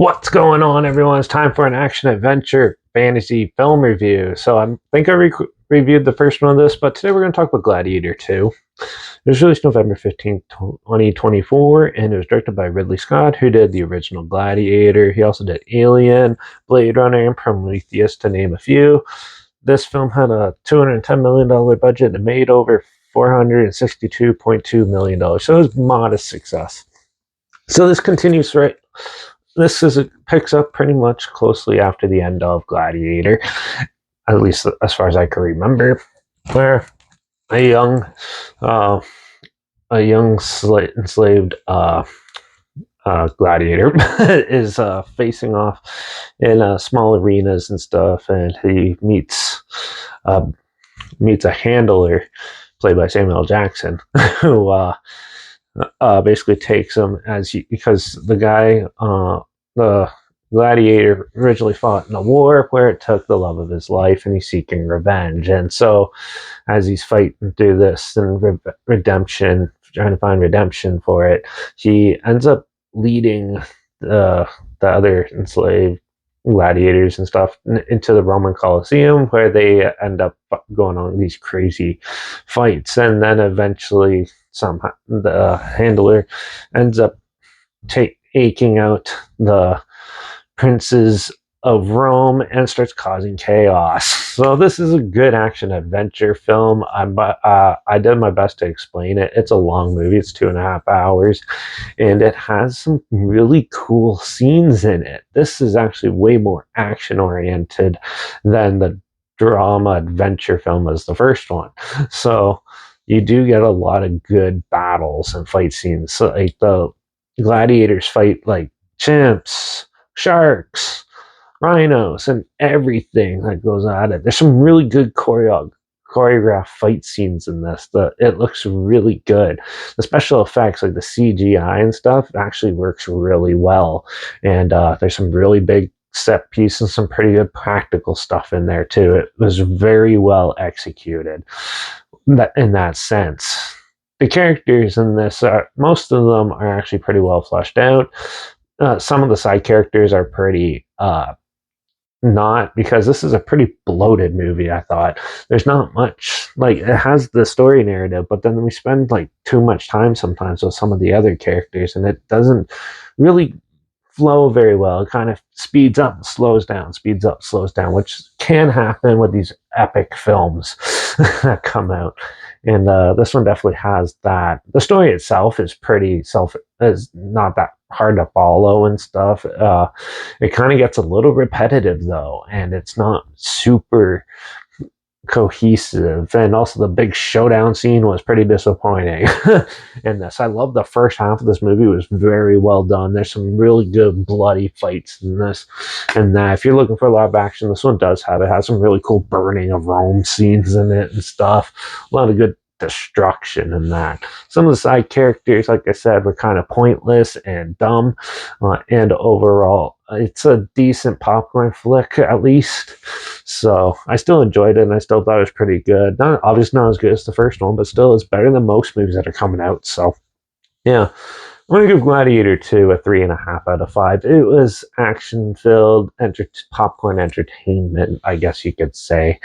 What's going on, everyone? It's time for an action adventure fantasy film review. So I think I reviewed the first one of this, but today we're going to talk about Gladiator 2. It was released November 15th, 2024, and it was directed by Ridley Scott, who did the original Gladiator. He also did Alien, Blade Runner, and Prometheus, to name a few. This film had a $210 million budget and made over $462.2 million, so it was a modest success. So this continues right. It picks up pretty much closely after the end of Gladiator, at least as far as I can remember, where a young enslaved gladiator is facing off in small arenas and stuff, and he meets a handler played by Samuel L. Jackson, who basically takes him because the gladiator originally fought in a war where it took the love of his life, and he's seeking revenge. And so, as he's fighting through this and redemption, trying to find redemption for it, he ends up leading the other enslaved gladiators and stuff into the Roman Colosseum, where they end up going on these crazy fights, and then eventually somehow the handler ends up taking out the princes of Rome and starts causing chaos. So this is a good action adventure film. I did my best to explain it. It's a long movie. It's 2.5 hours, and it has some really cool scenes in it. This is actually way more action oriented than the drama adventure film as the first one. So you do get a lot of good battles and fight scenes. So, like, the gladiators fight like chimps, sharks, rhinos, and everything that goes at it. There's some really good choreographed fight scenes in this. It looks really good. The special effects, like the CGI and stuff, actually works really well. And there's some really big set pieces and some pretty good practical stuff in there too. It was very well executed in that sense. The characters in this most of them are actually pretty well fleshed out. Some of the side characters are pretty not, because this is a pretty bloated movie. I thought there's not much, like, it has the story narrative, but then we spend like too much time sometimes with some of the other characters, and it doesn't really flow very well. It kind of speeds up, slows down, speeds up, slows down, which can happen with these epic films that come out. And this one definitely has that. The story itself is is not that hard to follow and stuff. It kind of gets a little repetitive though, and it's not super cohesive. And also the big showdown scene was pretty disappointing in this. I love the first half of this movie. It was very well done. There's some really good bloody fights in this, and if you're looking for a lot of action, this one does have it. Has some really cool burning of Rome scenes in it and stuff. A lot of good destruction in that. Some of the side characters, like I said, were kind of pointless and dumb, and overall it's a decent popcorn flick, at least. So I still enjoyed it, and I still thought it was pretty good. Obviously not as good as the first one, but still it's better than most movies that are coming out. So yeah, I'm going to give Gladiator 2 a 3.5 out of 5. It was action-filled, popcorn entertainment, I guess you could say.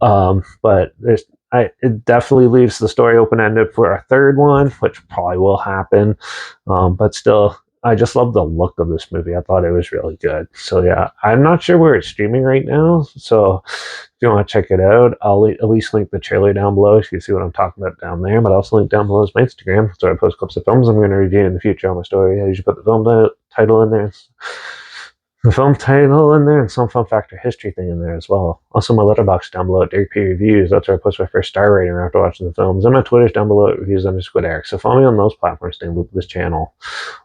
But it definitely leaves the story open-ended for a third one, which probably will happen. But still, I just love the look of this movie. I thought it was really good. So yeah, I'm not sure where it's streaming right now. So if you want to check it out, I'll at least link the trailer down below so you can see what I'm talking about down there. But I'll also link down below is my Instagram. So I post clips of films I'm going to review in the future on my story. I usually put the film title in there. The film title in there, and some fun fact or history thing in there as well. Also, my Letterbox down below at Derek P Reviews. That's where I post my first star rating after watching the films. And my Twitter's down below at Reviews_Derek. So follow me on those platforms. Stay in loop with this channel.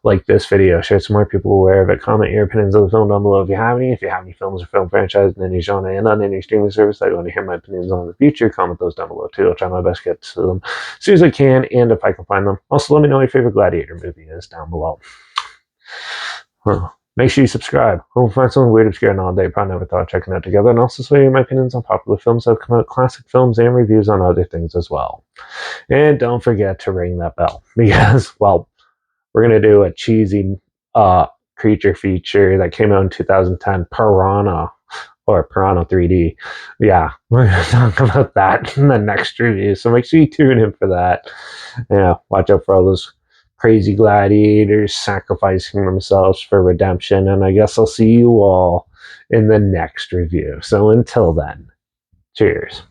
Like this video, share some more people aware of it. Comment your opinions of the film down below if you have any. If you have any films or film franchises in any genre and on any streaming service that you want to hear my opinions on in the future, comment those down below too. I'll try my best to get to them as soon as I can, and if I can find them. Also, let me know what your favorite Gladiator movie is down below. Make sure you subscribe. We'll find something weird, obscure, and all day. Probably never thought of checking out together. And also share my opinions on popular films that have come out, classic films, and reviews on other things as well. And don't forget to ring that bell, because, well, we're going to do a cheesy creature feature that came out in 2010, Piranha, or Piranha 3D. Yeah, we're going to talk about that in the next review. So make sure you tune in for that. Yeah, watch out for all those crazy gladiators sacrificing themselves for redemption. And I guess I'll see you all in the next review. So until then, cheers.